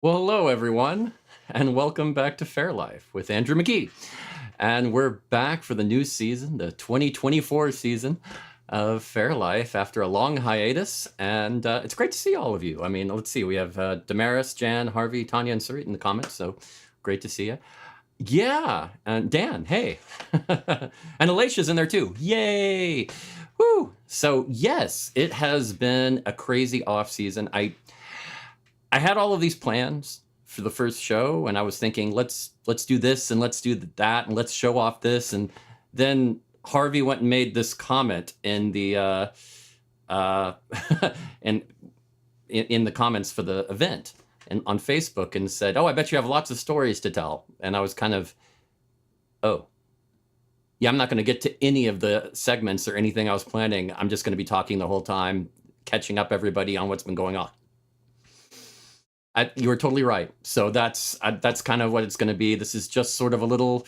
Well, hello, everyone, and welcome back to Fair Life with Andrew McKee. And we're back for the new season, the 2024 season of Fair Life after a long hiatus. And it's great to see all of you. I mean, let's see, we have Damaris, Jan, Harvey, Tanya, and Sarit in the comments. So great to see you. Yeah, and Dan, hey. And Alicia's in there too. Yay! Woo! So yes, it has been a crazy off season. I had all of these plans for the first show, and I was thinking, let's do this and let's do that and let's show off this. And then Harvey went and made this comment in the in the comments for the event and on Facebook and said, "Oh, I bet you have lots of stories to tell." And I was kind of, oh, yeah, I'm not going to get to any of the segments or anything I was planning. I'm just going to be talking the whole time, catching up everybody on what's been going on. You were totally right. So that's kind of what it's going to be. This is just sort of a little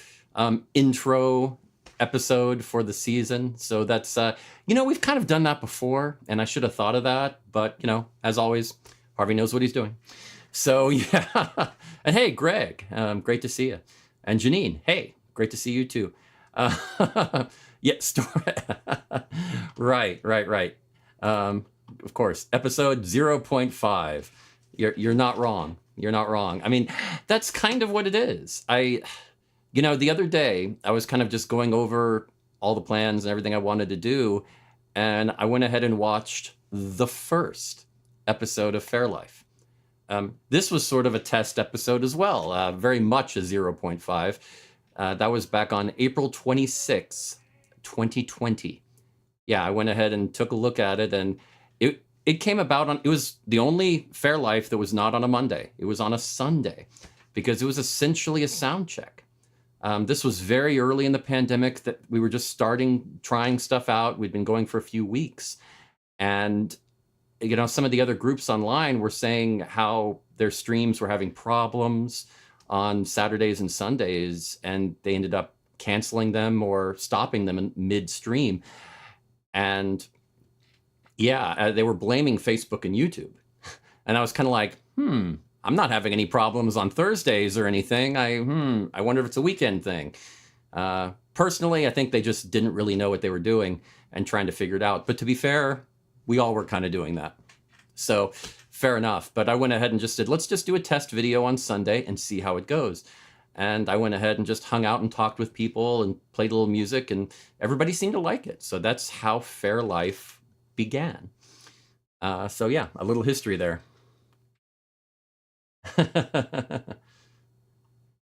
intro episode for the season. So that's, we've kind of done that before, and I should have thought of that. But, as always, Harvey knows what he's doing. So, yeah. And hey, Greg, great to see you. And Janine, hey, great to see you too. Yeah, story. Right. Of course, episode 0.5. You're not wrong. You're not wrong. I mean, that's kind of what it is. The other day, I was kind of just going over all the plans and everything I wanted to do, and I went ahead and watched the first episode of Fair Life. This was sort of a test episode as well, very much a 0.5. That was back on April 26, 2020. Yeah, I went ahead and took a look at it, and it came about it was the only Fair Life that was not on a Monday. It was on a Sunday because it was essentially a sound check. This was very early in the pandemic that we were just trying stuff out. We'd been going for a few weeks. And, some of the other groups online were saying how their streams were having problems on Saturdays and Sundays, and they ended up canceling them or stopping them in midstream. And yeah, they were blaming Facebook and YouTube. And I was kind of like, I'm not having any problems on Thursdays or anything. I wonder if it's a weekend thing. Personally, I think they just didn't really know what they were doing and trying to figure it out. But to be fair, we all were kind of doing that. So fair enough. But I went ahead and just said, let's just do a test video on Sunday and see how it goes. And I went ahead and just hung out and talked with people and played a little music, and everybody seemed to like it. So that's how Fair Life began. So yeah, a little history there.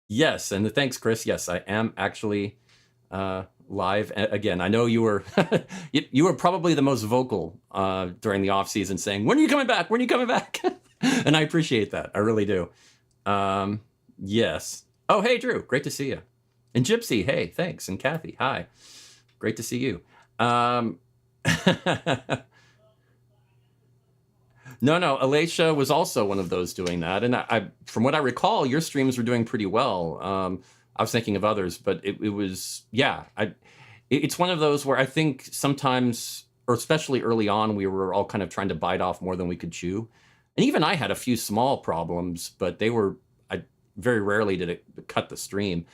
Yes, and thanks, Chris. Yes, I am actually live again. I know you were you were probably the most vocal during the off season, saying, "When are you coming back? When are you coming back?" And I appreciate that. I really do. Yes. Oh, hey, Drew. Great to see you. And Gypsy. Hey, thanks. And Kathy. Hi. Great to see you. No, Alicia was also one of those doing that. And I from what I recall, your streams were doing pretty well. I was thinking of others, but it was, yeah. It's one of those where I think sometimes, or especially early on, we were all kind of trying to bite off more than we could chew. And even I had a few small problems, but very rarely did it cut the stream.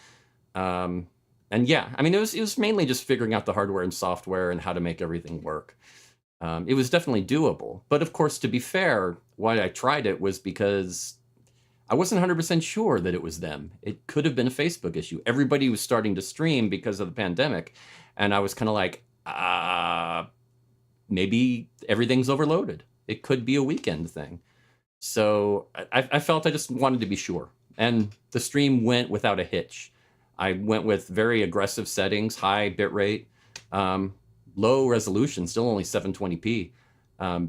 And yeah, I mean, it was mainly just figuring out the hardware and software and how to make everything work. It was definitely doable. But of course, to be fair, why I tried it was because I wasn't 100% sure that it was them. It could have been a Facebook issue. Everybody was starting to stream because of the pandemic. And I was kind of like, maybe everything's overloaded. It could be a weekend thing. So I felt I just wanted to be sure. And the stream went without a hitch. I went with very aggressive settings, high bitrate, low resolution, still only 720p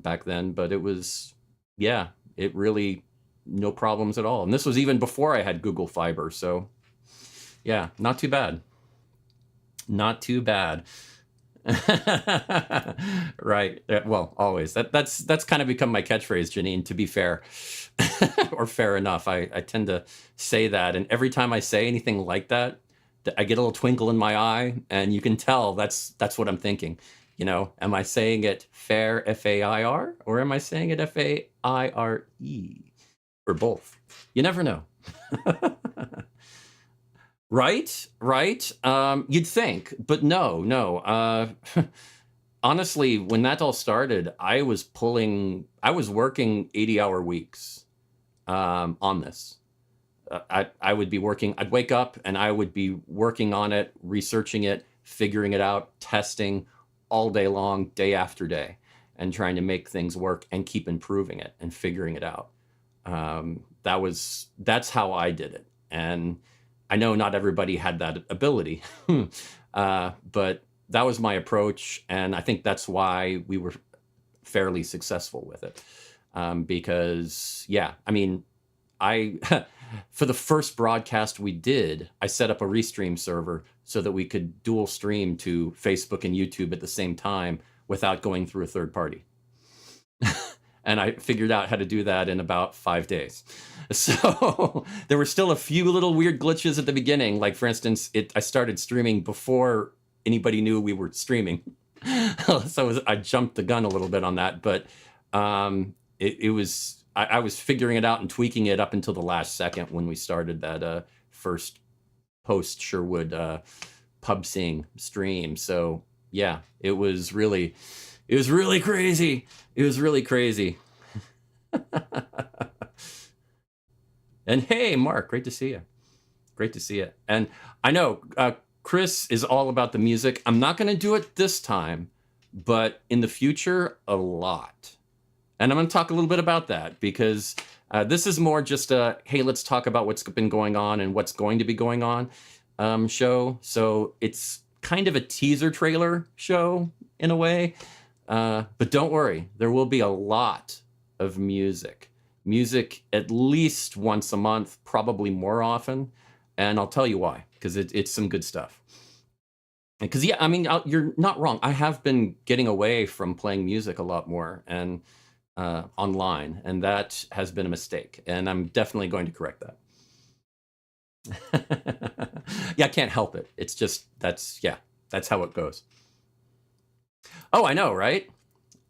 back then, but it was, yeah, it really, no problems at all. And this was even before I had Google Fiber, so yeah, not too bad. Not too bad. Right. Well, always. That's kind of become my catchphrase, Janine, to be fair. Or fair enough. I tend to say that, and every time I say anything like that, I get a little twinkle in my eye, and you can tell that's what I'm thinking. Am I saying it fair, F-A-I-R, or am I saying it F-A-I-R-E? or both. You never know. Right, right. You'd think, but no, no. Honestly, when that all started, I was working 80-hour weeks on this. I would be working, I'd wake up and I would be working on it, researching it, figuring it out, testing all day long, day after day, and trying to make things work and keep improving it and figuring it out. That's how I did it. And I know not everybody had that ability, but that was my approach. And I think that's why we were fairly successful with it. Because, yeah, I mean, I for the first broadcast we did, I set up a restream server so that we could dual stream to Facebook and YouTube at the same time without going through a third party. And I figured out how to do that in about 5 days. So there were still a few little weird glitches at the beginning. Like, for instance, I started streaming before anybody knew we were streaming. So I jumped the gun a little bit on that, but it was, I was figuring it out and tweaking it up until the last second when we started that first post Sherwood pub sing stream. So yeah, it was really crazy. It was really crazy. And hey, Mark, great to see you. Great to see you. And I know Chris is all about the music. I'm not going to do it this time, but in the future, a lot. And I'm going to talk a little bit about that because this is more just a, hey, let's talk about what's been going on and what's going to be going on show. So it's kind of a teaser trailer show in a way. But don't worry, there will be a lot of music. Music at least once a month, probably more often. And I'll tell you why, because it's some good stuff. Because, yeah, I mean, you're not wrong. I have been getting away from playing music a lot more and online, and that has been a mistake. And I'm definitely going to correct that. Yeah, I can't help it. It's just, that's how it goes. Oh, I know, right?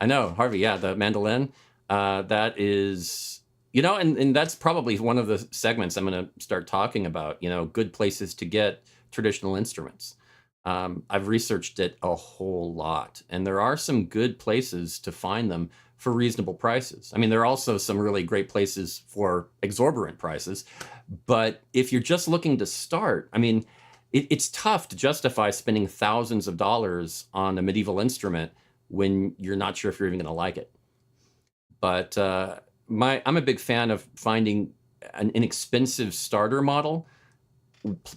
I know, Harvey, yeah, the mandolin. That is, and that's probably one of the segments I'm going to start talking about, good places to get traditional instruments. I've researched it a whole lot, and there are some good places to find them for reasonable prices. I mean, there are also some really great places for exorbitant prices, but if you're just looking to start, I mean, it's tough to justify spending thousands of dollars on a medieval instrument when you're not sure if you're even going to like it. But I'm a big fan of finding an inexpensive starter model,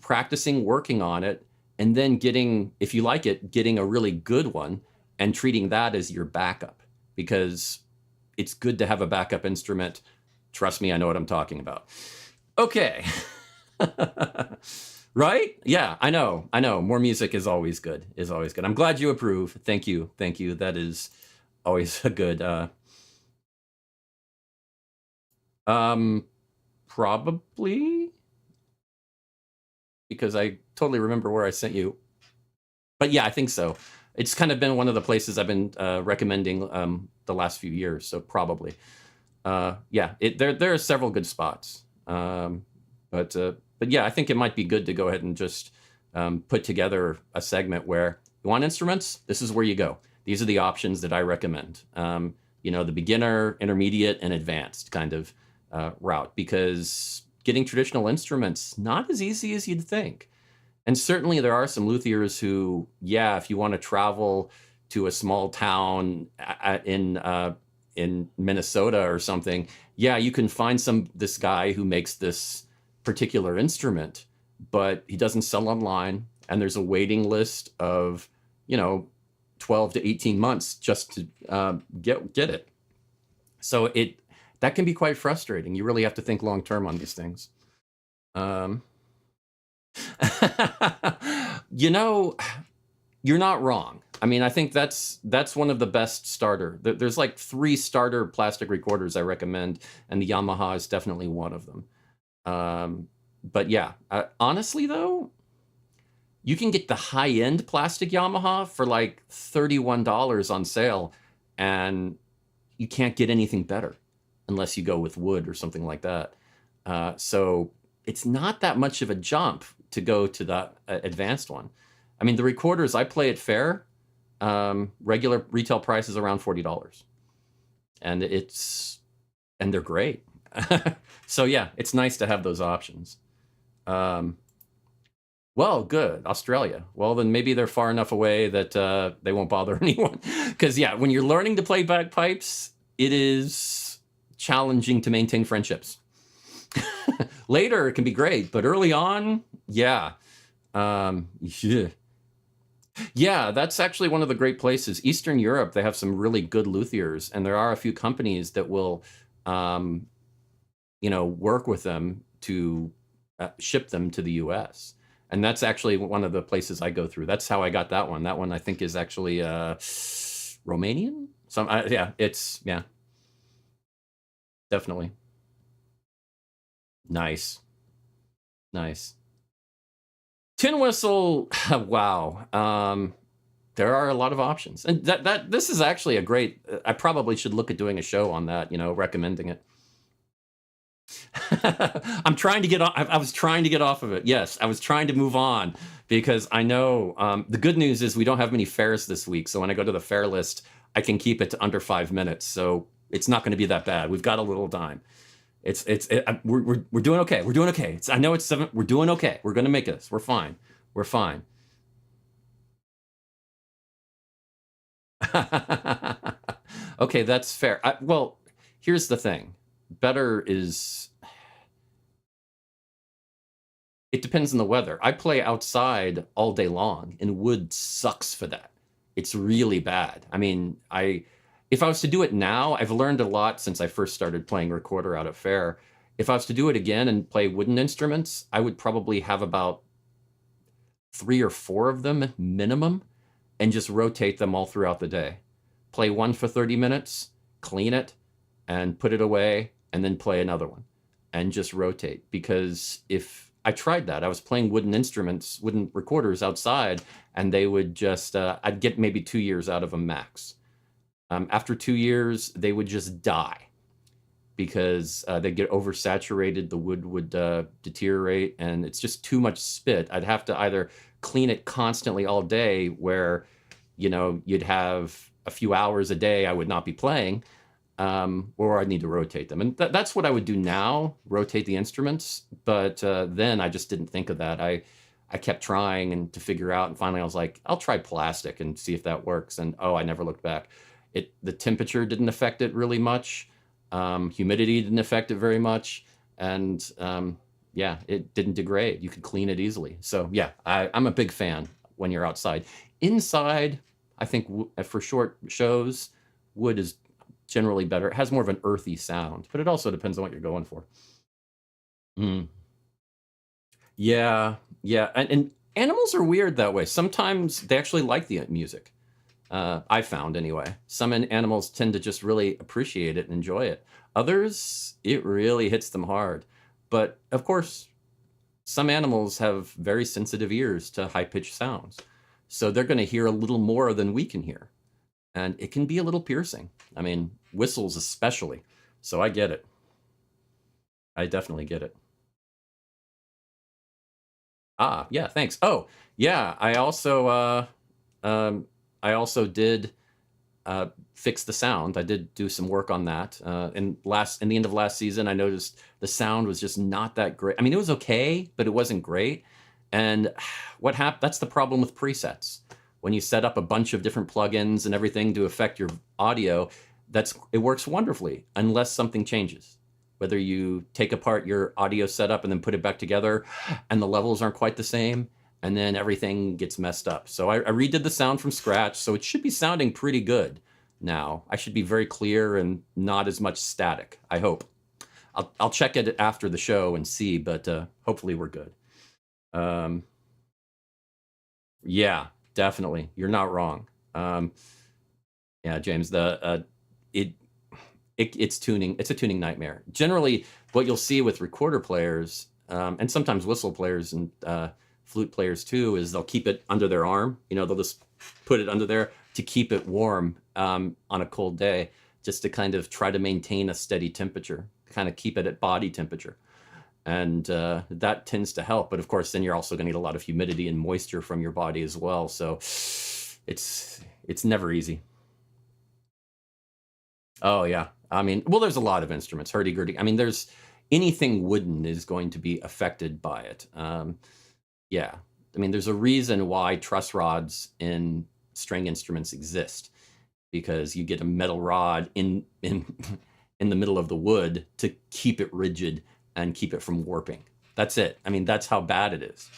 practicing, working on it, and then getting, if you like it, getting a really good one and treating that as your backup, because it's good to have a backup instrument. Trust me, I know what I'm talking about. Okay. Right? Yeah, I know. More music is always good, I'm glad you approve. Thank you. That is always a good, probably, because I totally remember where I sent you. But yeah, I think so. It's kind of been one of the places I've been recommending the last few years, so probably. Yeah, there are several good spots. But yeah, I think it might be good to go ahead and just put together a segment where you want instruments, this is where you go. These are the options that I recommend. The beginner, intermediate, and advanced kind of route, because getting traditional instruments, not as easy as you'd think. And certainly there are some luthiers who, yeah, if you want to travel to a small town in Minnesota or something, yeah, you can find this guy who makes this particular instrument, but he doesn't sell online, and there's a waiting list of 12 to 18 months just to get it. So that can be quite frustrating. You really have to think long term on these things. You're not wrong. I mean, I think that's one of the best starter. There's like 3 starter plastic recorders I recommend, and the Yamaha is definitely one of them. But yeah, honestly though, you can get the high-end plastic Yamaha for like $31 on sale, and you can't get anything better. unless you go with wood or something like that. So it's not that much of a jump to go to that advanced one. I mean, the recorders I play at Faire, regular retail price is around $40, and they're great. So yeah, it's nice to have those options. Well, good, Australia. Well, then maybe they're far enough away that they won't bother anyone. Because yeah, when you're learning to play bagpipes, it is challenging to maintain friendships. Later, it can be great, but early on, yeah. Yeah. Yeah, that's actually one of the great places. Eastern Europe, they have some really good luthiers, and there are a few companies that will, work with them to ship them to the U.S. And that's actually one of the places I go through. That's how I got that one. That one I think is actually Romanian. Yeah, definitely. Nice. Tin whistle. Wow. There are a lot of options, and this is actually a great. I probably should look at doing a show on that. Recommending it. I'm trying to get off. I was trying to get off of it. Yes, I was trying to move on because I know the good news is we don't have many fairs this week. So when I go to the fair list, I can keep it to under 5 minutes. So it's not going to be that bad. We've got a little time. We're doing okay. We're doing okay. I know it's 7. We're doing okay. We're going to make this. We're fine. We're fine. Okay, that's fair. Well, here's the thing. Better is. It depends on the weather. I play outside all day long, and wood sucks for that. It's really bad. I mean, if I was to do it now, I've learned a lot since I first started playing recorder out at Faire. If I was to do it again and play wooden instruments, I would probably have about 3 or 4 of them minimum and just rotate them all throughout the day. Play one for 30 minutes, clean it, and put it away, and then play another one and just rotate. Because if I tried that, I was playing wooden instruments, wooden recorders outside, and they would just, I'd get maybe 2 years out of them max. After 2 years, they would just die because they'd get oversaturated, the wood would deteriorate, and it's just too much spit. I'd have to either clean it constantly all day where, you'd have a few hours a day I would not be playing, or I'd need to rotate them. And that's what I would do now, rotate the instruments. But then I just didn't think of that. I kept trying and to figure out, and finally I was like, I'll try plastic and see if that works. And I never looked back. The temperature didn't affect it really much. Humidity didn't affect it very much. And it didn't degrade. You could clean it easily. So yeah, I'm a big fan when you're outside. Inside, I think for short shows, wood is generally better. It has more of an earthy sound, but it also depends on what you're going for. Mm. Yeah, and animals are weird that way. Sometimes they actually like the music. I found anyway. Some animals tend to just really appreciate it and enjoy it. Others, it really hits them hard. But of course, some animals have very sensitive ears to high-pitched sounds. So they're going to hear a little more than we can hear. And it can be a little piercing. I mean, whistles especially. So I get it. I definitely get it. Ah, yeah, thanks. Oh, yeah, I also did fix the sound. I did do some work on that. In the end of last season, I noticed the sound was just not that great. I mean, it was okay, but it wasn't great. And what happened? That's the problem with presets. When you set up a bunch of different plugins and everything to affect your audio, it works wonderfully unless something changes. Whether you take apart your audio setup and then put it back together, and the levels aren't quite the same, and then everything gets messed up. So I redid the sound from scratch, so it should be sounding pretty good now. I should be very clear and not as much static, I hope. I'll check it after the show and see, but hopefully we're good. Yeah, definitely. You're not wrong. Yeah, James, it's tuning. It's a tuning nightmare. Generally, what you'll see with recorder players, and sometimes whistle players and flute players too, is they'll keep it under their arm. They'll just put it under there to keep it warm on a cold day. just to kind of try to maintain a steady temperature, kind of keep it at body temperature. And that tends to help. But of course, then you're also going to get a lot of humidity and moisture from your body as well. So it's never easy. Oh yeah. I mean, well, there's a lot of instruments, hurdy-gurdy. I mean, there's anything wooden is going to be affected by it. Yeah. I mean, there's a reason why truss rods in string instruments exist, because you get a metal rod in in the middle of the wood to keep it rigid and keep it from warping. That's it. I mean, that's how bad it is.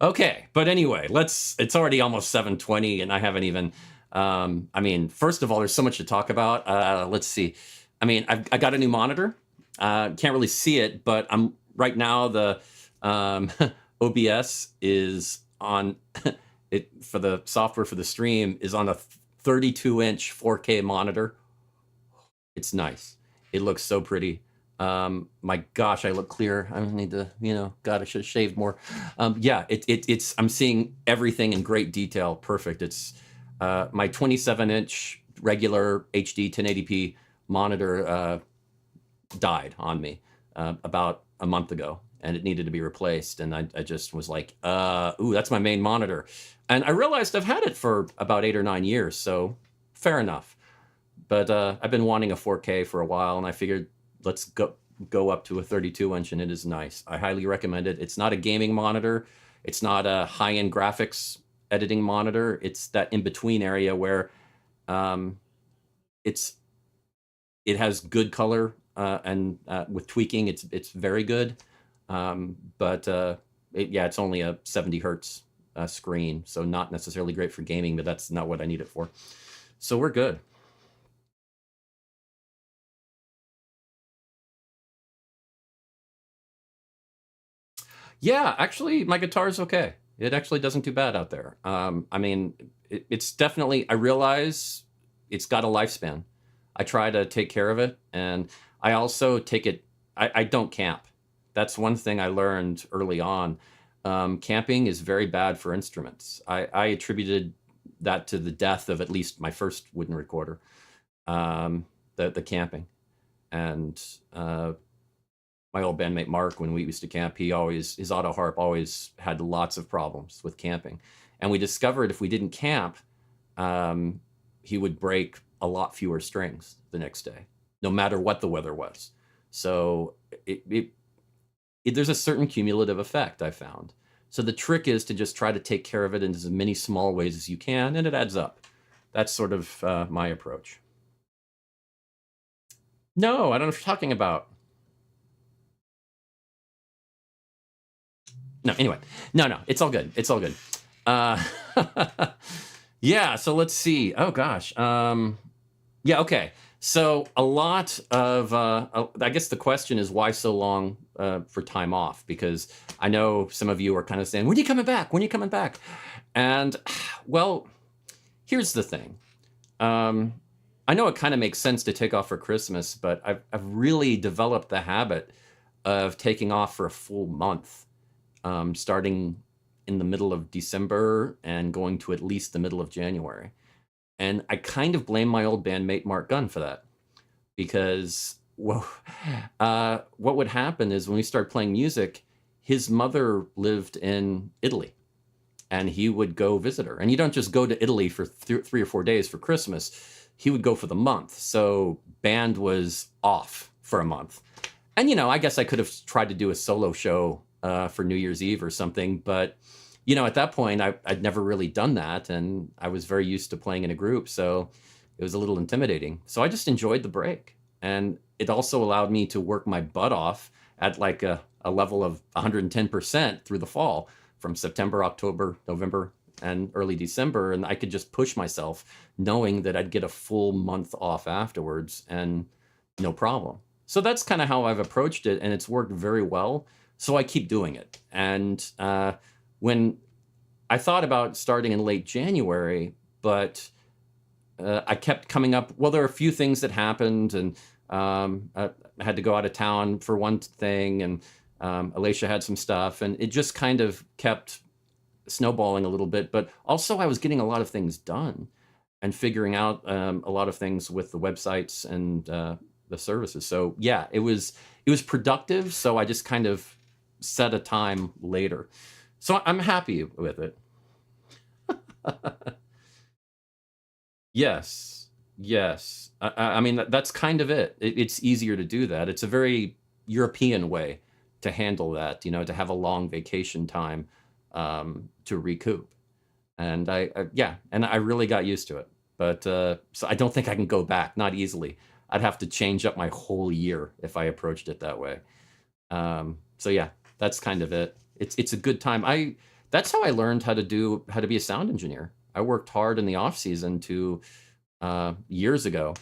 Okay, but anyway, it's already almost 7:20 and I haven't even, I mean, first of all, there's so much to talk about. Let's see. I mean, I got a new monitor. Can't really see it, but right now the OBS is on it for the software for the stream is on a 32-inch 4K monitor. It's nice. It looks so pretty. My gosh, I look clear. I need to, God, I should have shaved more. Yeah, it's, I'm seeing everything in great detail. Perfect. It's my 27-inch regular HD 1080p monitor died on me about a month ago, and it needed to be replaced. And I just was like, ooh, that's my main monitor. And I realized I've had it for about 8 or 9 years, so fair enough. But I've been wanting a 4K for a while, and I figured let's go up to a 32-inch, and it is nice. I highly recommend it. It's not a gaming monitor. It's not a high-end graphics editing monitor. It's that in-between area where it has good color, and with tweaking, it's very good. But it's only a 70 hertz screen, so not necessarily great for gaming, but that's not what I need it for. So we're good. Yeah, actually, my guitar is okay. It actually doesn't do bad out there. I mean, it's definitely, I realize it's got a lifespan. I try to take care of it, and I also take it, I don't camp. That's one thing I learned early on. Camping is very bad for instruments. I attributed that to the death of at least my first wooden recorder, the camping. And my old bandmate Mark, when we used to camp, his auto harp always had lots of problems with camping. And we discovered if we didn't camp, he would break a lot fewer strings the next day, no matter what the weather was. So there's a certain cumulative effect I found. So the trick is to just try to take care of it in as many small ways as you can, and it adds up. That's sort of my approach. No, I don't know what you're talking about. No, anyway. No, it's all good. It's all good. Yeah, so let's see. Oh, gosh. Yeah, okay. So a lot of, I guess the question is why so long for time off? Because I know some of you are kind of saying, when are you coming back? When are you coming back? And, well, here's the thing. I know it kind of makes sense to take off for Christmas, but I've really developed the habit of taking off for a full month, starting in the middle of December and going to at least the middle of January. And I kind of blame my old bandmate Mark Gunn for that, because what would happen is when we started playing music, his mother lived in Italy, and he would go visit her. And you don't just go to Italy for 3 or 4 days for Christmas. He would go for the month. So band was off for a month. And, I guess I could have tried to do a solo show for New Year's Eve or something. But, at that point, I'd never really done that. And I was very used to playing in a group. So it was a little intimidating. So I just enjoyed the break. And it also allowed me to work my butt off at like a level of 110% through the fall, from September, October, November, and early December. And I could just push myself knowing that I'd get a full month off afterwards and no problem. So that's kind of how I've approached it, and it's worked very well. So I keep doing it. And when I thought about starting in late January, but I kept coming up, well, there are a few things that happened, and I had to go out of town for one thing, and Alicia had some stuff, and it just kind of kept snowballing a little bit, but also I was getting a lot of things done and figuring out a lot of things with the websites and the services. So yeah, it was productive. So I just kind of set a time later. So I'm happy with it. Yes, yes. I mean, that's kind of it. It's easier to do that. It's a very European way to handle that, to have a long vacation time to recoup. And yeah, and I really got used to it. But so I don't think I can go back, not easily. I'd have to change up my whole year if I approached it that way. So yeah, that's kind of it. It's a good time. That's how I learned how to be a sound engineer. I worked hard in the off season to years ago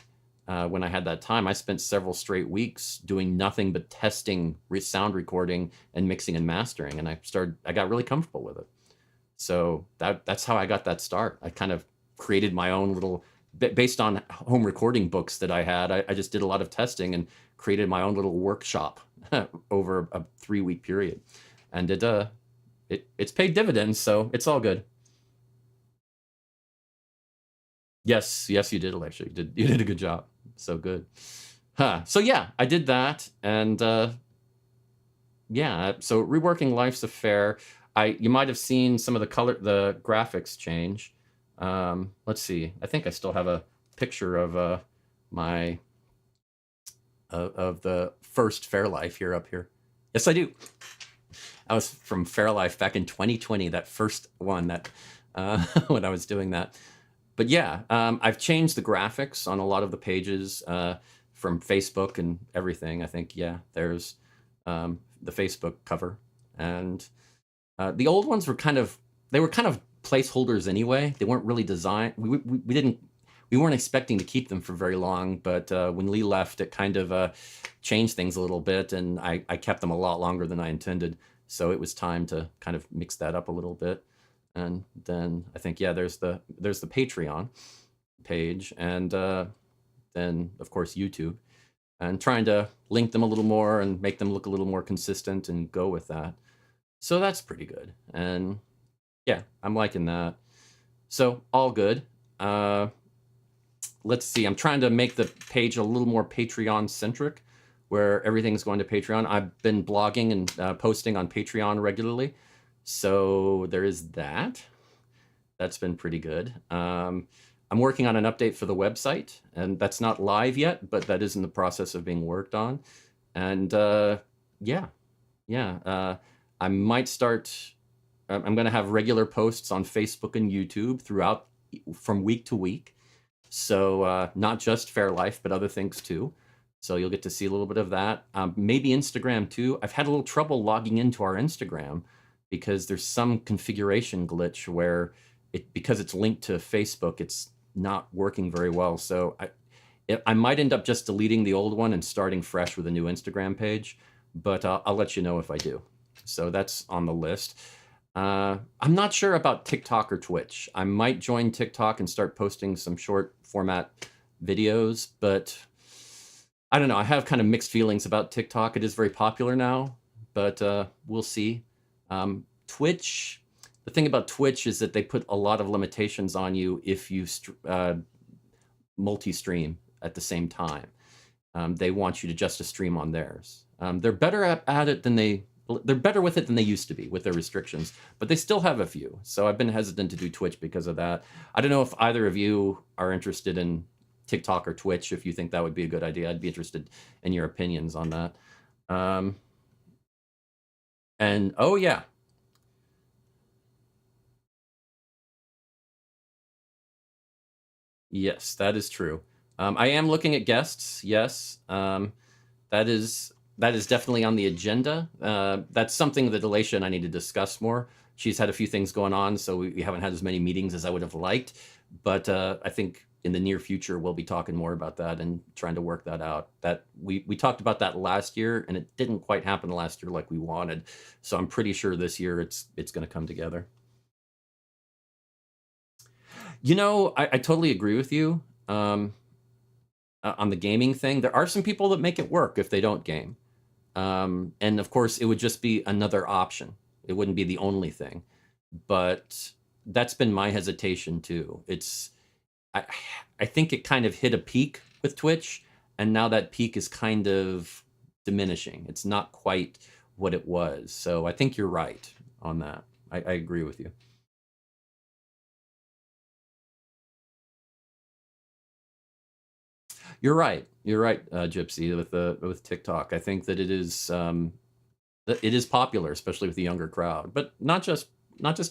when I had that time. I spent several straight weeks doing nothing but testing sound recording and mixing and mastering, and I got really comfortable with it. So that's how I got that start. I kind of created my own little, based on home recording books that I had. I just did a lot of testing and created my own little workshop over a 3-week period, and it's paid dividends. So it's all good. Yes, yes, you did, Alexia. You did a good job. So good. Huh. So yeah, I did that, and yeah. So reworking Life's a Fair. You might have seen some of the graphics change. Let's see. I think I still have a picture of my of the first Fairlife here up here. Yes, I do. I was from Fairlife back in 2020. That first one that when I was doing that. But yeah, I've changed the graphics on a lot of the pages from Facebook and everything. I think, yeah, there's the Facebook cover. And the old ones they were kind of placeholders anyway. They weren't really designed. We weren't expecting to keep them for very long, but when Lee left, it kind of changed things a little bit, and I kept them a lot longer than I intended. So it was time to kind of mix that up a little bit. And then I think, yeah, there's the Patreon page, and then of course YouTube, and trying to link them a little more and make them look a little more consistent and go with that. So that's pretty good. And yeah, I'm liking that. So all good. Let's see. I'm trying to make the page a little more Patreon centric, where everything's going to Patreon. I've been blogging and posting on Patreon regularly. So there is that. That's been pretty good. I'm working on an update for the website, and that's not live yet, but that is in the process of being worked on. And yeah, I might start. I'm going to have regular posts on Facebook and YouTube throughout from week to week. So not just Fairlife, but other things too. So you'll get to see a little bit of that. Maybe Instagram too. I've had a little trouble logging into our Instagram because there's some configuration glitch where because it's linked to Facebook, it's not working very well. So I might end up just deleting the old one and starting fresh with a new Instagram page, but I'll let you know if I do. So that's on the list. I'm not sure about TikTok or Twitch. I might join TikTok and start posting some short format videos, but I don't know. I have kind of mixed feelings about TikTok. It is very popular now, but we'll see. Twitch, the thing about Twitch is that they put a lot of limitations on you if you multi-stream at the same time. They want you to just stream on theirs. They're better at it than they're better with it than they used to be with their restrictions, but they still have a few. So I've been hesitant to do Twitch because of that. I don't know if either of you are interested in TikTok or Twitch. If you think that would be a good idea, I'd be interested in your opinions on that. And oh yeah. Yes, that is true. I am looking at guests. Yes, that is definitely on the agenda. That's something that Alicia and I need to discuss more. She's had a few things going on, so we haven't had as many meetings as I would have liked. But I think in the near future we'll be talking more about that and trying to work that out. That we talked about that last year, and it didn't quite happen last year like we wanted. So I'm pretty sure this year it's going to come together. I totally agree with you on the gaming thing. There are some people that make it work if they don't game. And of course, it would just be another option. It wouldn't be the only thing. but that's been my hesitation too. I, I think it kind of hit a peak with Twitch, and now that peak is kind of diminishing. It's not quite what it was. So I think you're right on that. I agree with you. You're right. You're right, Gypsy, with TikTok. I think that it is popular, especially with the younger crowd, but not just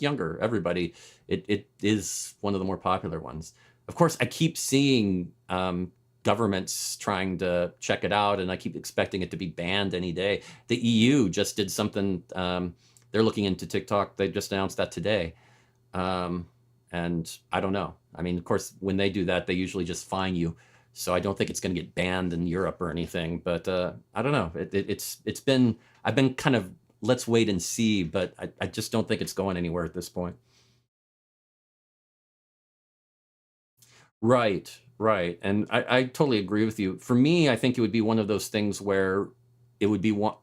younger. Everybody, it is one of the more popular ones. Of course, I keep seeing governments trying to check it out, and I keep expecting it to be banned any day. The EU just did something. They're looking into TikTok. They just announced that today. Um, and I don't know. I mean, of course, when they do that, they usually just fine you. So I don't think it's going to get banned in Europe or anything. But I don't know. It's been I've been kind of let's wait and see, but I just don't think it's going anywhere at this point. Right, right. And I totally agree with you. For me, I think it would be one of those things where it would be one.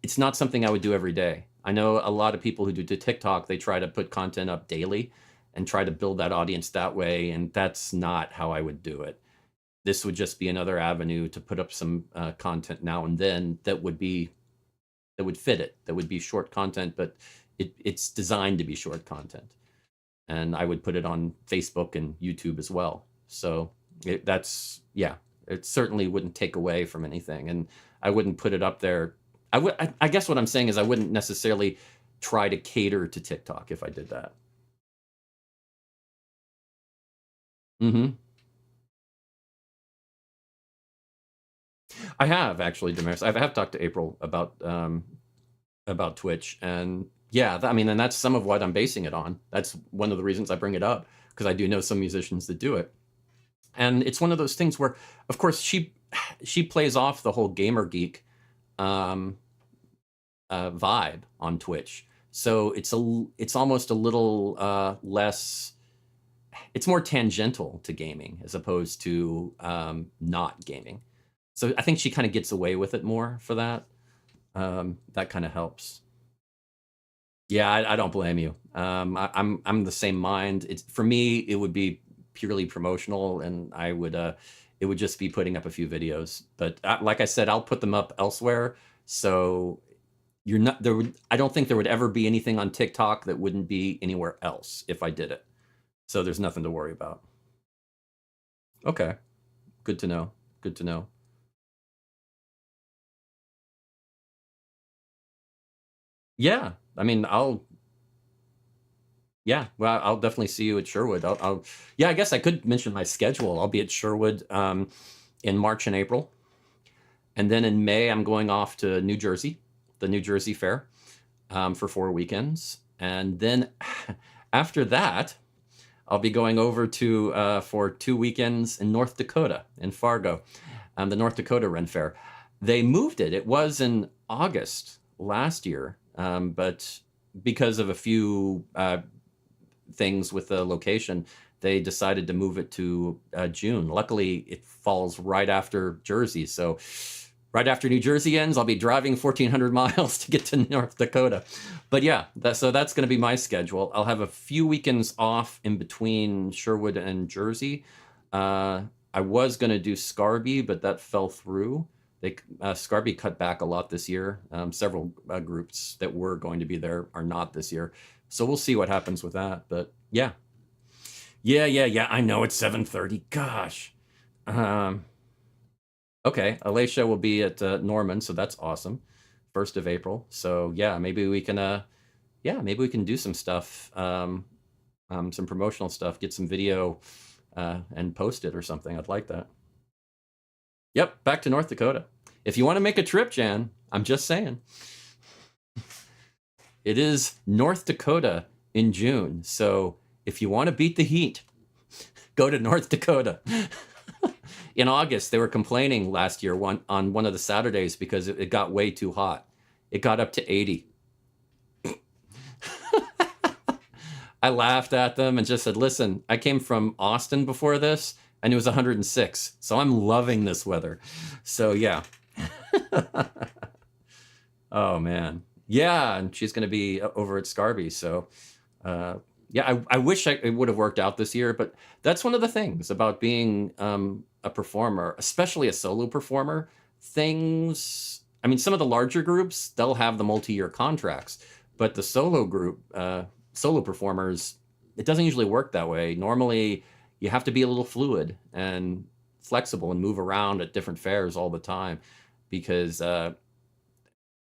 It's not something I would do every day. I know a lot of people who do TikTok, they try to put content up daily and try to build that audience that way. And that's not how I would do it. This would just be another avenue to put up some content now and then that would fit it. That would be short content, but it's designed to be short content. And I would put it on Facebook and YouTube as well. So that's yeah, it certainly wouldn't take away from anything, and I wouldn't put it up there. I guess what I'm saying is I wouldn't necessarily try to cater to TikTok if I did that. Hmm. I have actually, Damaris. I have talked to April about Twitch, and yeah, I mean, and that's some of what I'm basing it on. That's one of the reasons I bring it up because I do know some musicians that do it, and it's one of those things where, of course, she plays off the whole gamer geek um, vibe on Twitch. So it's almost a little less. It's more tangential to gaming as opposed to not gaming. So I think she kind of gets away with it more for that. That kind of helps. Yeah, I don't blame you. I'm the same mind. It's for me, it would be purely promotional, and I would it would just be putting up a few videos. But like I said, I'll put them up elsewhere. So you're not there. I don't think there would ever be anything on TikTok that wouldn't be anywhere else if I did it. So there's nothing to worry about. Okay, good to know. Good to know. Yeah, I mean, yeah, well, I'll definitely see you at Sherwood. Yeah, I guess I could mention my schedule. I'll be at Sherwood in March and April, and then in May I'm going off to New Jersey, the New Jersey Fair, for 4 weekends, and then after that I'll be going over to for 2 weekends in North Dakota in Fargo, the North Dakota Ren Fair. They moved it. It was in August last year, but because of a few things with the location, they decided to move it to June. Luckily, it falls right after Jersey. So, right after New Jersey ends, I'll be driving 1,400 miles to get to North Dakota. But yeah, so that's going to be my schedule. I'll have a few weekends off in between Sherwood and Jersey. I was going to do Scarby, but that fell through. Scarby cut back a lot this year. Several groups that were going to be there are not this year. So we'll see what happens with that. But yeah, yeah. I know it's 7:30. Gosh. Um, okay, Alicia will be at Norman, so that's awesome. 1st of April. So yeah, maybe we can do some stuff, some promotional stuff, get some video and post it or something. I'd like that. Yep, back to North Dakota. If you want to make a trip, Jan, I'm just saying. It is North Dakota in June. So if you want to beat the heat, go to North Dakota. In August, they were complaining last year on one of the Saturdays because it got way too hot. It got up to 80. I laughed at them and just said, listen, I came from Austin before this and it was 106. So I'm loving this weather. So yeah. Oh man. Yeah, and she's going to be over at Scarby. So uh, yeah, I wish it would have worked out this year, but that's one of the things about being a performer, especially a solo performer. Things, I mean, some of the larger groups, they'll have the multi-year contracts, but the solo group, solo performers, it doesn't usually work that way. Normally, you have to be a little fluid and flexible and move around at different fairs all the time because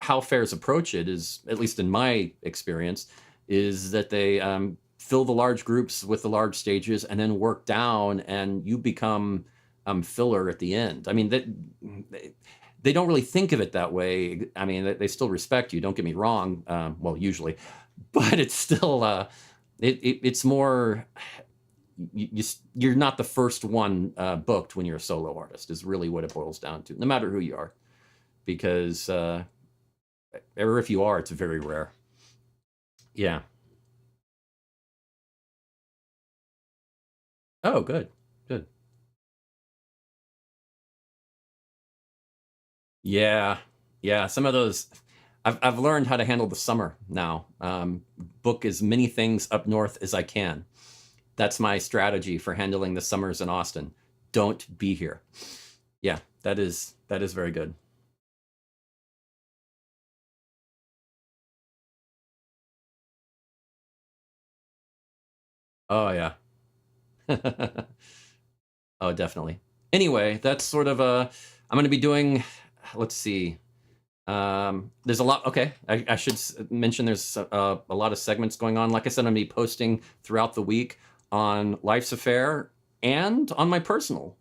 how fairs approach it is, at least in my experience, is that they fill the large groups with the large stages and then work down, and you become filler at the end. I mean, they don't really think of it that way. I mean, they still respect you. Don't get me wrong. Well, usually, but it's still it's more. You're not the first one booked when you're a solo artist. Is really what it boils down to. No matter who you are, because or if you are, it's very rare. Yeah. Oh, good. Good. Yeah. Yeah. Some of those, I've learned how to handle the summer now. Book as many things up north as I can. That's my strategy for handling the summers in Austin. Don't be here. Yeah, that is very good. Oh yeah. Oh, definitely. Anyway, that's sort of a. I'm going to be doing. Let's see. There's a lot. Okay, I should mention there's a lot of segments going on. Like I said, I'm going to be posting throughout the week on Life's Affair and on my personal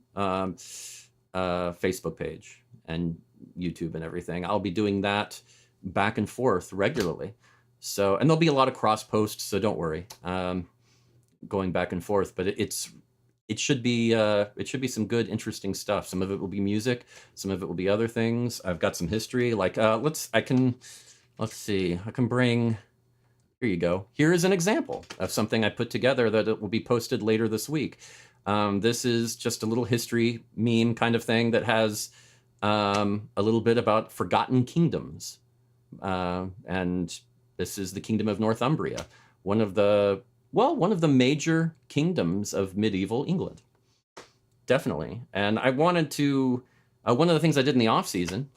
Facebook page and YouTube and everything. I'll be doing that back and forth regularly. So, and there'll be a lot of cross posts. So don't worry. Going back and forth, but it should be some good, interesting stuff. Some of it will be music, some of it will be other things. I've got some history. Like let's see. I can bring. Here you go. Here is an example of something I put together that it will be posted later this week. This is just a little history meme kind of thing that has a little bit about forgotten kingdoms, and this is the Kingdom of Northumbria, one of the one of the major kingdoms of medieval England, definitely. And I wanted to. One of the things I did in the off season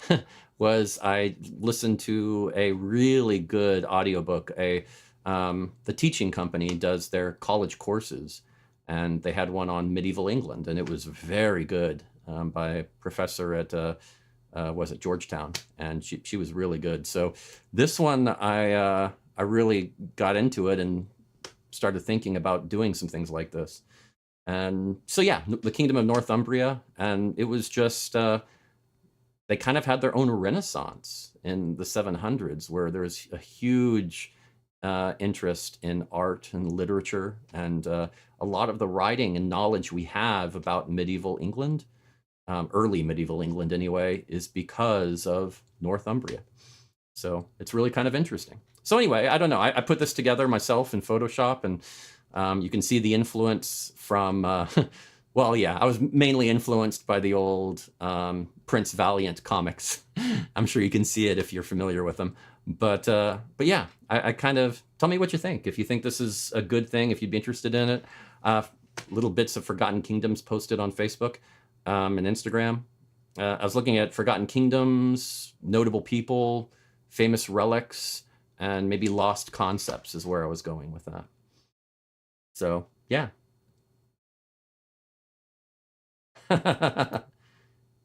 was I listened to a really good audiobook. The teaching company does their college courses, and they had one on medieval England, and it was very good by a professor at was it Georgetown, and she was really good. So this one I really got into it and started thinking about doing some things like this. And so yeah, the Kingdom of Northumbria, and it was just they kind of had their own renaissance in the 700s, where there was a huge interest in art and literature, and a lot of the writing and knowledge we have about medieval England, early medieval England anyway, is because of Northumbria. So it's really kind of interesting. So anyway, I don't know. I put this together myself in Photoshop, and you can see the influence from. Well, yeah, I was mainly influenced by the old Prince Valiant comics. I'm sure you can see it if you're familiar with them. But yeah, I kind of tell me what you think. If you think this is a good thing, if you'd be interested in it, little bits of Forgotten Kingdoms posted on Facebook and Instagram. I was looking at Forgotten Kingdoms, notable people, famous relics, and maybe lost concepts is where I was going with that. So yeah.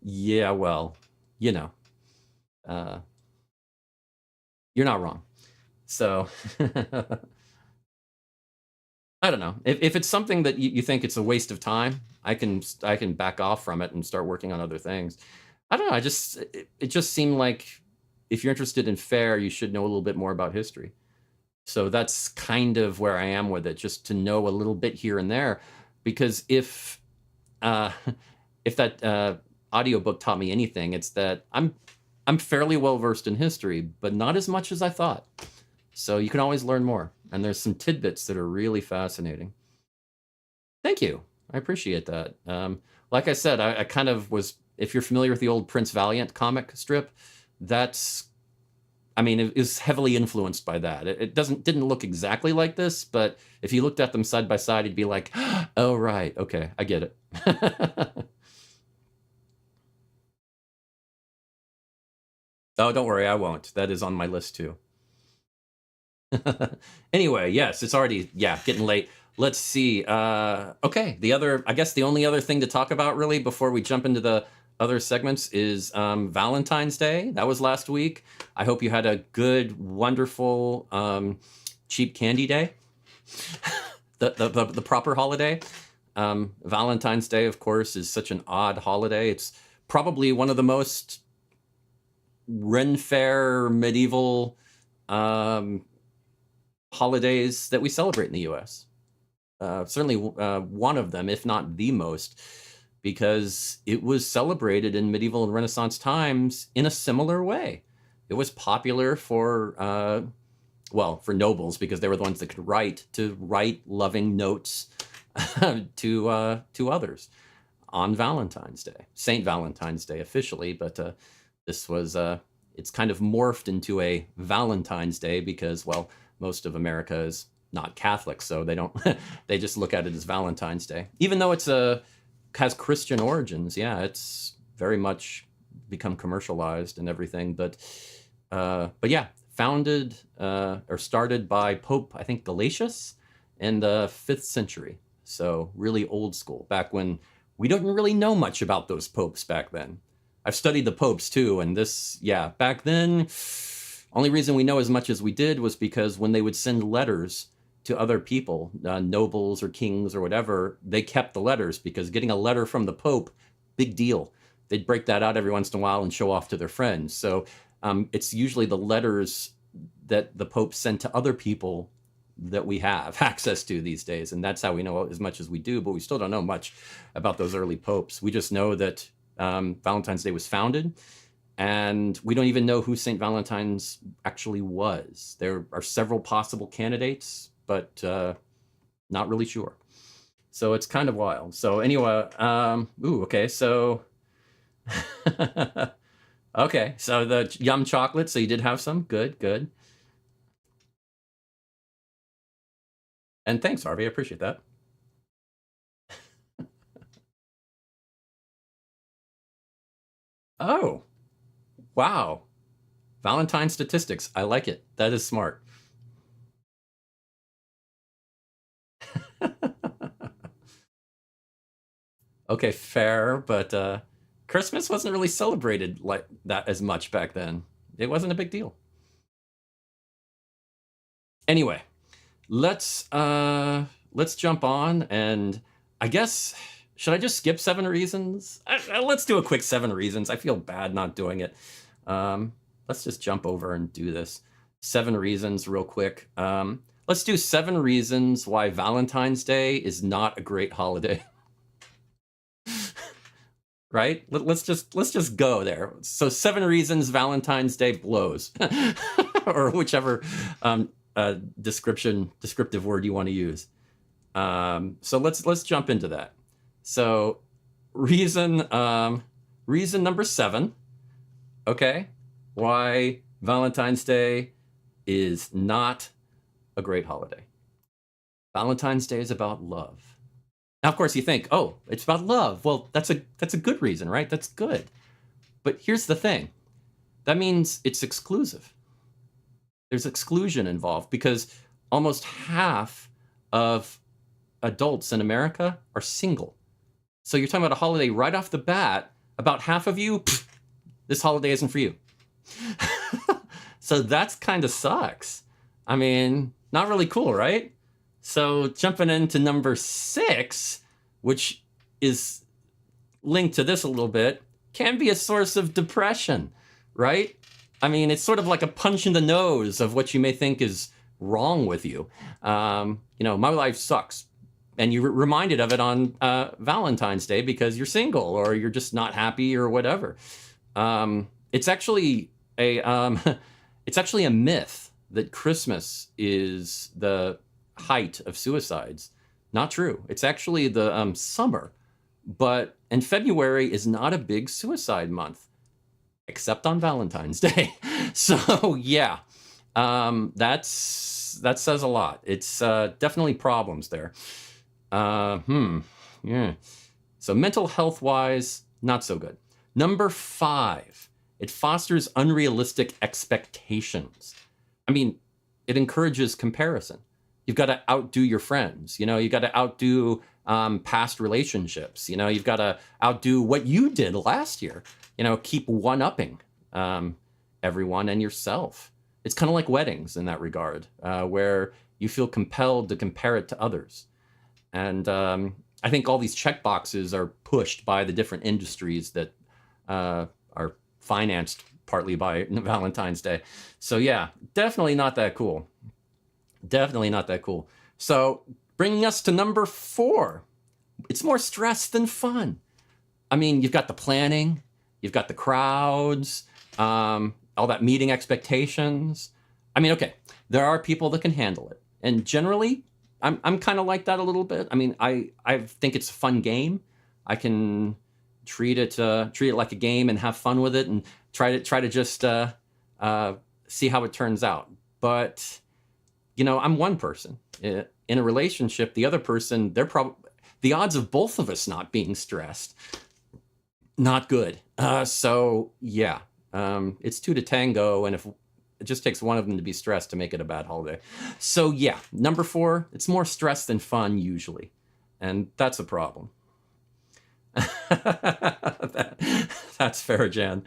Yeah, well, you know, uh, you're not wrong. So I don't know. If it's something that you think it's a waste of time, I can back off from it and start working on other things. I don't know. It just seemed like if you're interested in Faire, you should know a little bit more about history. So that's kind of where I am with it, just to know a little bit here and there. Because uh, if that audiobook taught me anything, it's that I'm fairly well versed in history, but not as much as I thought. So you can always learn more, and there's some tidbits that are really fascinating. Thank you. I appreciate that. Like I said, I kind of was. If you're familiar with the old Prince Valiant comic strip, that's I mean, it is heavily influenced by that. It didn't look exactly like this, but if you looked at them side by side, you'd be like, oh, right. Okay, I get it. Oh, don't worry, I won't. That is on my list too. Anyway, yes, it's already, yeah, getting late. Let's see. Okay, I guess the only other thing to talk about really before we jump into the other segments is Valentine's Day. That was last week. I hope you had a good, wonderful, cheap candy day. The proper holiday. Valentine's Day, of course, is such an odd holiday. It's probably one of the most Ren Fair medieval holidays that we celebrate in the U.S. Certainly one of them, if not the most, because it was celebrated in medieval and Renaissance times in a similar way. It was popular for, for nobles, because they were the ones that could write loving notes to others on Valentine's Day, St. Valentine's Day officially, but this was, it's kind of morphed into a Valentine's Day because, well, most of America is not Catholic, so they just look at it as Valentine's Day. Even though has Christian origins, yeah, it's very much become commercialized and everything. But yeah, founded or started by Pope, I think, Gelasius in the 5th century. So really old school, back when we don't really know much about those popes back then. I've studied the popes too, and back then, only reason we know as much as we did was because when they would send letters to other people, nobles or kings or whatever, they kept the letters, because getting a letter from the Pope, big deal. They'd break that out every once in a while and show off to their friends. So it's usually the letters that the Pope sent to other people that we have access to these days. And that's how we know as much as we do, but we still don't know much about those early popes. We just know that Valentine's Day was founded, and we don't even know who St. Valentine's actually was. There are several possible candidates, but not really sure. So it's kind of wild. So anyway, okay, so okay, so the yum chocolate, so you did have some. Good. And thanks, Harvey, I appreciate that. Oh, wow. Valentine statistics. I like it. That is smart. Okay, fair, but Christmas wasn't really celebrated like that as much back then. It wasn't a big deal. Anyway, let's jump on, and I guess, should I just skip 7 reasons? Let's do a quick 7 reasons. I feel bad not doing it. Let's just jump over and do this. 7 reasons real quick. Let's do 7 reasons why Valentine's Day is not a great holiday. Right? Let's just go there. So 7 reasons Valentine's Day blows, or whichever descriptive word you want to use. So let's jump into that. So reason number 7, okay, why Valentine's Day is not a great holiday. Valentine's Day is about love. Now, of course, you think, oh, it's about love. Well, that's a good reason, right? That's good. But here's the thing. That means it's exclusive. There's exclusion involved, because almost half of adults in America are single. So you're talking about a holiday right off the bat, about half of you, this holiday isn't for you. So that's kind of sucks. I mean, not really cool, right? So jumping into number 6, which is linked to this a little bit, can be a source of depression, right? I mean, it's sort of like a punch in the nose of what you may think is wrong with you. My life sucks. And you're reminded of it on Valentine's Day because you're single or you're just not happy or whatever. It's actually a myth that Christmas is the height of suicides. Not true. It's actually the summer. And February is not a big suicide month. except on Valentine's Day. So yeah, that says a lot. It's definitely problems there. Yeah. So mental health wise, not so good. Number 5, it fosters unrealistic expectations. I mean, it encourages comparison. You've got to outdo your friends. You got to outdo past relationships. You've got to outdo what you did last year. Keep one-upping everyone and yourself. It's kind of like weddings in that regard, where you feel compelled to compare it to others. And I think all these check boxes are pushed by the different industries that are financed partly by Valentine's Day. So yeah, definitely not that cool. Definitely not that cool. So bringing us to number 4, it's more stress than fun. I mean, you've got the planning, you've got the crowds, all that meeting expectations. I mean, okay, there are people that can handle it. And generally, I'm kind of like that a little bit. I mean, I think it's a fun game. I can treat it like a game and have fun with it and try to just see how it turns out. But I'm one person in a relationship. The other person, the odds of both of us not being stressed, not good. So yeah, it's 2 to tango, and if it just takes one of them to be stressed to make it a bad holiday. So yeah, number 4, it's more stress than fun usually, and that's a problem. That's fair, Jan.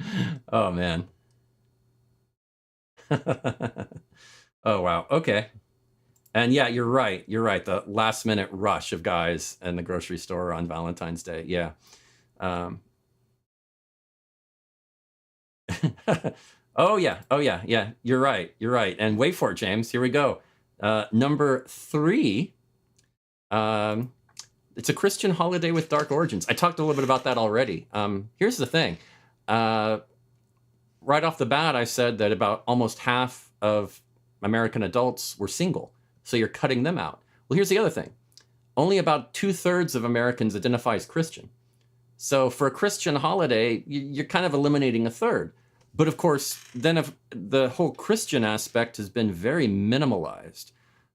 Oh man. Oh wow. Okay. And yeah, you're right. You're right. The last minute rush of guys in the grocery store on Valentine's Day. Yeah. Um, oh yeah. Oh yeah. Yeah. You're right. You're right. And wait for it, James. Here we go. Number 3. It's a Christian holiday with dark origins. I talked a little bit about that already. Here's the thing. Right off the bat, I said that about almost half of American adults were single. So you're cutting them out. Well, here's the other thing. Only about 2/3 of Americans identify as Christian. So for a Christian holiday, you're kind of eliminating a third. But of course, then if the whole Christian aspect has been very minimalized.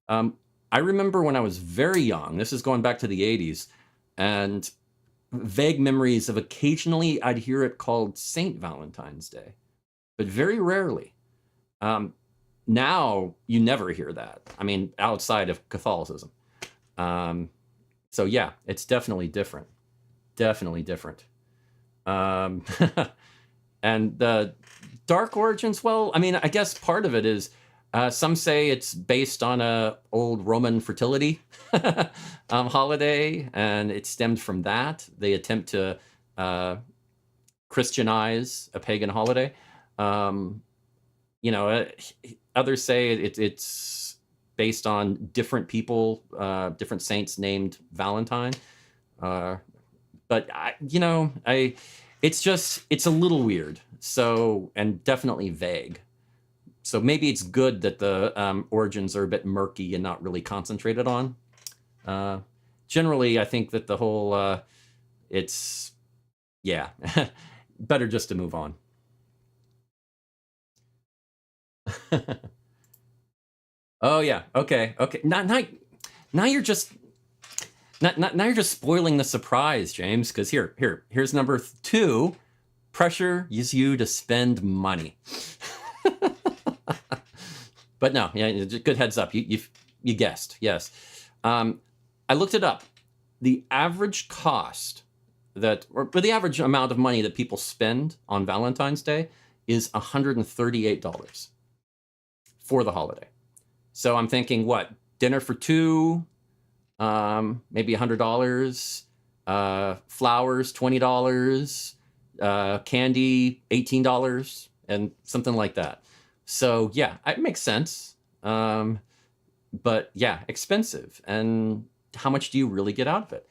I remember when I was very young, this is going back to the 80s, and vague memories of occasionally I'd hear it called Saint Valentine's Day, but very rarely. Now you never hear that. I mean, outside of Catholicism. So yeah, it's definitely different. Definitely different. Um, and the dark origins, well, I mean, I guess part of it is some say it's based on a old Roman fertility holiday, and it stemmed from that. They attempt to Christianize a pagan holiday. Others say it's based on different people, different saints named Valentine. But it's a little weird. So, and definitely vague. So maybe it's good that the origins are a bit murky and not really concentrated on. Generally, I think that the whole, yeah, better just to move on. Oh yeah, okay. Now you're just now you're just spoiling the surprise, James. Because here's number 2. Pressure is you to spend money. But no, yeah, good heads up. You guessed, yes. I looked it up. The average cost or the average amount of money that people spend on Valentine's Day is $138 for the holiday. So I'm thinking, what, dinner for 2, maybe $100, flowers $20, candy $18, and something like that. So yeah, it makes sense. But yeah, expensive. And how much do you really get out of it?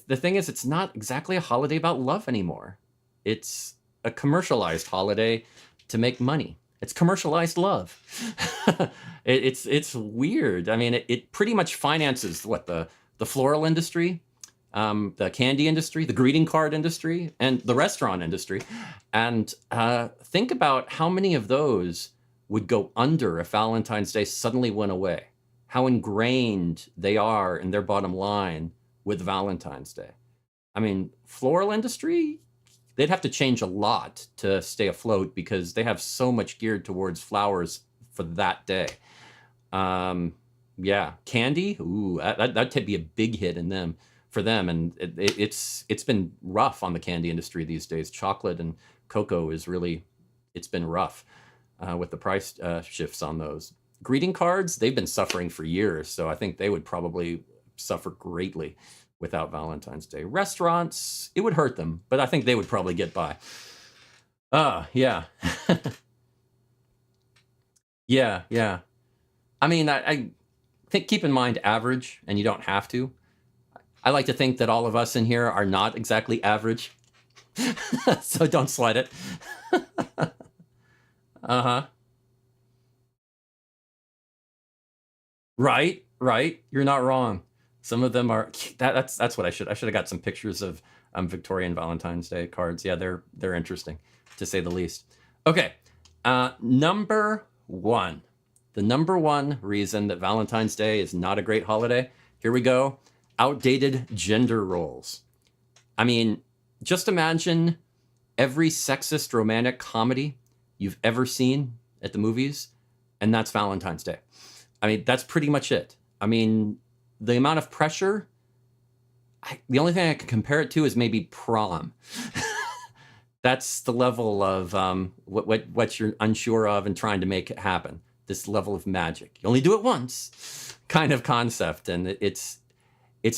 The thing is, it's not exactly a holiday about love anymore. It's a commercialized holiday to make money. It's commercialized love. It's weird. I mean, it pretty much finances the floral industry, the candy industry, the greeting card industry, and the restaurant industry. And think about how many of those would go under if Valentine's Day suddenly went away. How ingrained they are in their bottom line with Valentine's Day. I mean, floral industry, they'd have to change a lot to stay afloat because they have so much geared towards flowers for that day. Yeah, candy, ooh, that'd be a big hit in them for them, and it's been rough on the candy industry these days. Chocolate and cocoa is really, it's been rough with the price shifts on those. Greeting cards, they've been suffering for years, so I think they would probably suffer greatly without Valentine's Day. Restaurants, it would hurt them, but I think they would probably get by. Yeah. Yeah, yeah. I mean, I think keep in mind average, and you don't have to. I like to think that all of us in here are not exactly average, so don't sweat it. Uh-huh. Right, right. You're not wrong. Some of them are that's what I should have got some pictures of Victorian Valentine's Day cards. Yeah, they're interesting to say the least. Okay. Number 1. The number 1 reason that Valentine's Day is not a great holiday. Here we go. Outdated gender roles. I mean, just imagine every sexist romantic comedy you've ever seen at the movies, and that's Valentine's Day. I mean, that's pretty much it. I mean, the amount of pressure, the only thing I can compare it to is maybe prom. That's the level of what you're unsure of and trying to make it happen. This level of magic. You only do it once kind of concept. And it's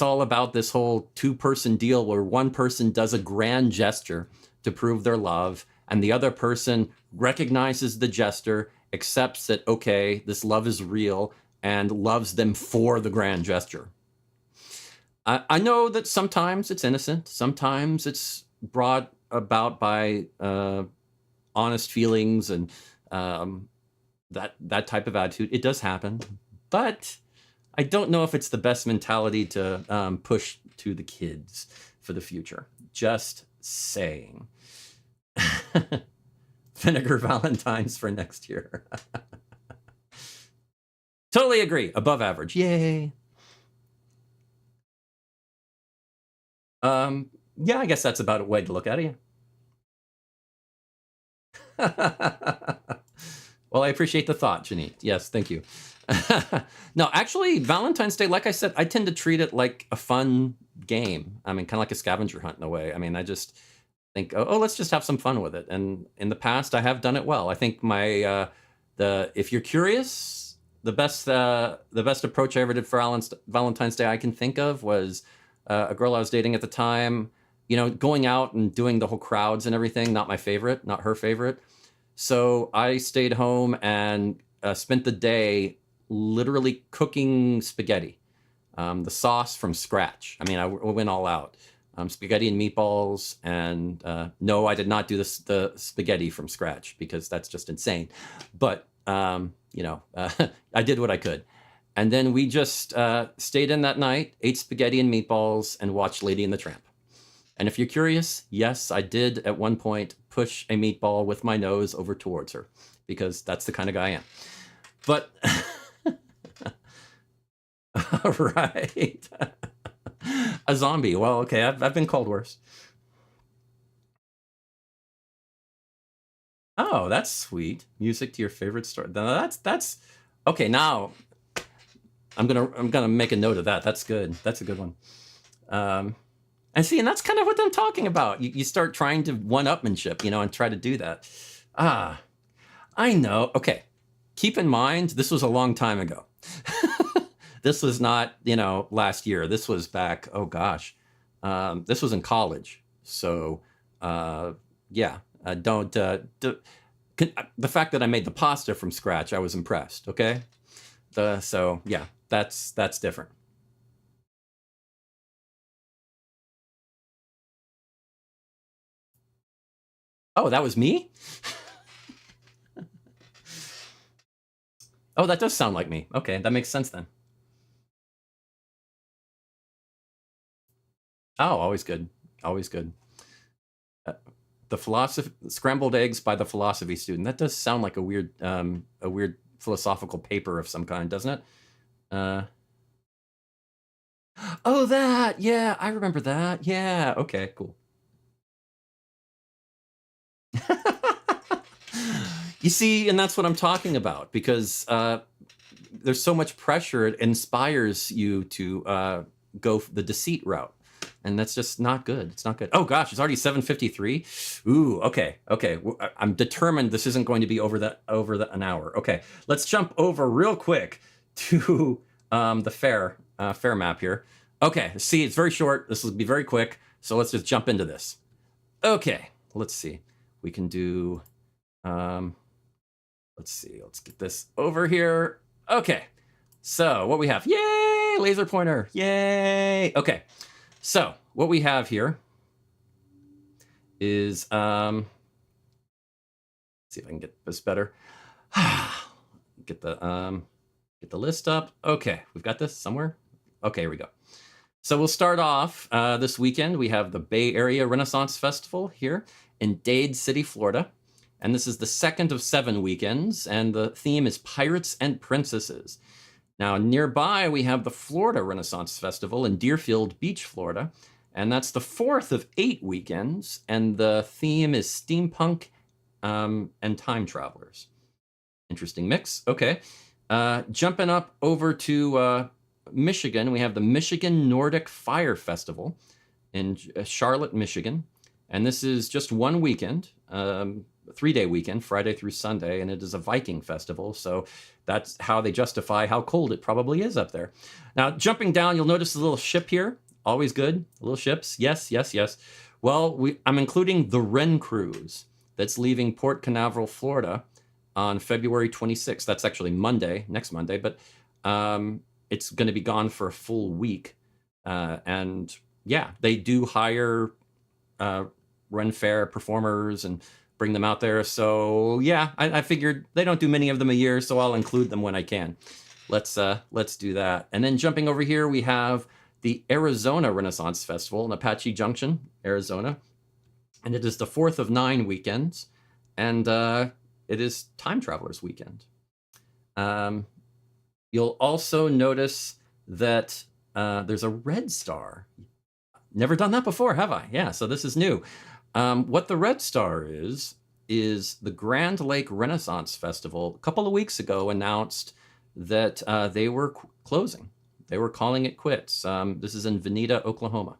all about this whole 2-person deal where one person does a grand gesture to prove their love, and the other person recognizes the gesture, accepts that, okay, this love is real, and loves them for the grand gesture. I know that sometimes it's innocent. Sometimes it's brought about by honest feelings and that type of attitude. It does happen. But I don't know if it's the best mentality to push to the kids for the future. Just saying. Vinegar Valentines for next year. Totally agree. Above average. Yay. Yeah, I guess that's about a way to look at it. Yeah. Well, I appreciate the thought, Janine. Yes, thank you. No, actually, Valentine's Day, like I said, I tend to treat it like a fun game. I mean, kind of like a scavenger hunt in a way. I mean, I just think, oh, let's just have some fun with it. And in the past, I have done it well. I think my if you're curious, the best approach I ever did for Valentine's Day I can think of was a girl I was dating at the time. You know, going out and doing the whole crowds and everything. Not my favorite, not her favorite. So I stayed home and spent the day literally cooking spaghetti, the sauce from scratch. I mean, I went all out. Spaghetti and meatballs, and no, I did not do the spaghetti from scratch because that's just insane. But you know, I did what I could, and then we just stayed in that night, ate spaghetti and meatballs, and watched Lady and the Tramp. And if you're curious, yes, I did at one point push a meatball with my nose over towards her because that's the kind of guy I am. But right. A zombie. Well, okay, I've been called worse. Oh, that's sweet. Music to your favorite story. Now that's okay. Now I'm gonna make a note of that. That's good. That's a good one. And see, and that's kind of what I'm talking about. You start trying to one-upmanship, you know, and try to do that. I know. Okay, keep in mind this was a long time ago. This was not, you know, last year. This was back. Oh gosh, this was in college. So yeah, don't. The fact that I made the pasta from scratch, I was impressed. Okay, so yeah, that's different. Oh, that was me? Oh, that does sound like me. Okay, that makes sense then. Oh, always good. Always good. Uh, the philosophy scrambled eggs by the philosophy student. That does sound like a weird philosophical paper of some kind, doesn't it? Uh, oh, that. Yeah, I remember that. Yeah. Okay. Cool. You see, and that's what I'm talking about because there's so much pressure. It inspires you to go the deceit route, and that's just not good. It's not good. Oh gosh, it's already 7:53. Ooh, okay, okay. I'm determined this isn't going to be an hour. Okay, let's jump over real quick to the Faire map here. Okay, see, it's very short. This will be very quick. So let's just jump into this. Okay, let's see. We can do. Um, let's see. Let's get this over here. Okay. So what we have, yay, laser pointer, yay. Okay, so what we have here is, see if I can get this better. Get the list up. Okay, we've got this somewhere. Okay, here we go. So we'll start off this weekend. We have the Bay Area Renaissance Festival here in Dade City, Florida. And this is the second of 7 weekends, and the theme is Pirates and Princesses. Now, nearby, we have the Florida Renaissance Festival in Deerfield Beach, Florida, and that's the 4th of 8 weekends, and the theme is steampunk and time travelers. Interesting mix. Okay. Jumping up over to Michigan, we have the Michigan Nordic Fire Festival in Charlotte, Michigan, and this is just one weekend. 3-day weekend, Friday through Sunday, and it is a Viking festival. So that's how they justify how cold it probably is up there. Now, jumping down, you'll notice a little ship here. Always good. Little ships. Yes, yes, yes. Well, I'm including the Wren Cruise that's leaving Port Canaveral, Florida on February 26th. That's actually Monday, next Monday, but it's going to be gone for a full week. And yeah, they do hire Ren Fair performers and bring them out there. So yeah, I figured they don't do many of them a year, so I'll include them when I can. Let's do that. And then jumping over here, we have the Arizona Renaissance Festival in Apache Junction, Arizona. And it is the 4th of 9 weekends. And it is Time Travelers Weekend. You'll also notice that there's a red star. Never done that before, have I? Yeah, so this is new. What the Red Star is the Grand Lake Renaissance Festival a couple of weeks ago announced that they were closing. They were calling it quits. This is in Veneta, Oklahoma.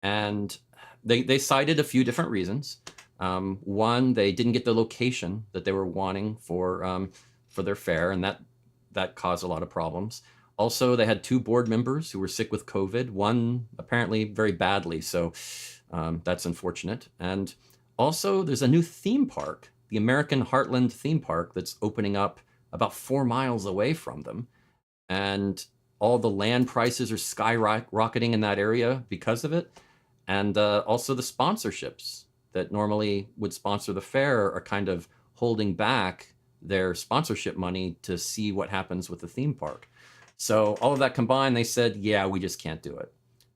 And they cited a few different reasons. One, they didn't get the location that they were wanting for their fair, and that caused a lot of problems. Also, they had 2 board members who were sick with COVID, one apparently very badly, so that's unfortunate. And also, there's a new theme park, the American Heartland theme park, that's opening up about 4 miles away from them. And all the land prices are skyrocketing in that area because of it. And also the sponsorships that normally would sponsor the fair are kind of holding back their sponsorship money to see what happens with the theme park. So all of that combined, they said, yeah, we just can't do it.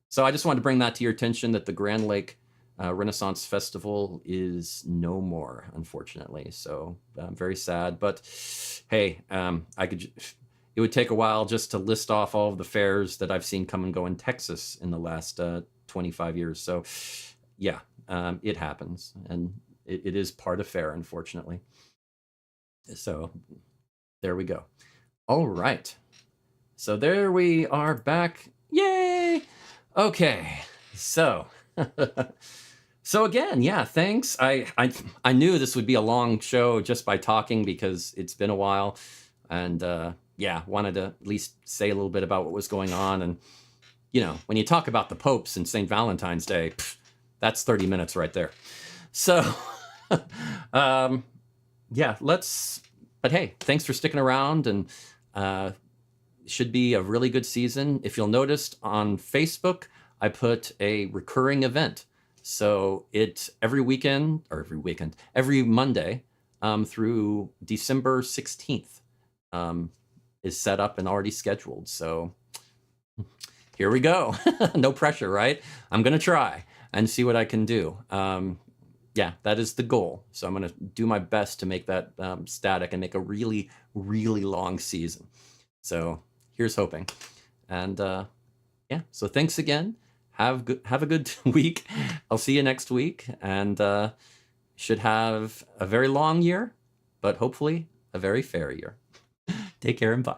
So I just wanted to bring that to your attention that the Grand Lake Renaissance Festival is no more, unfortunately. So I'm very sad. But hey, it would take a while just to list off all of the fairs that I've seen come and go in Texas in the last 25 years. So yeah, it happens. And it is part of Faire, unfortunately. So there we go. All right. So there we are back. Yay! Okay. So so again, yeah, thanks. I knew this would be a long show just by talking because it's been a while. And yeah, wanted to at least say a little bit about what was going on. And, you know, when you talk about the popes and St. Valentine's Day, that's 30 minutes right there. So yeah, but hey, thanks for sticking around, and should be a really good season. If you'll notice on Facebook, I put a recurring event. So every Monday through December 16th is set up and already scheduled. So here we go. No pressure, right? I'm going to try and see what I can do. Yeah, that is the goal. So I'm going to do my best to make that static and make a really, really long season. So here's hoping. And yeah, so thanks again. Have a good week. I'll see you next week, and should have a very long year, but hopefully a very fair year. Take care and bye.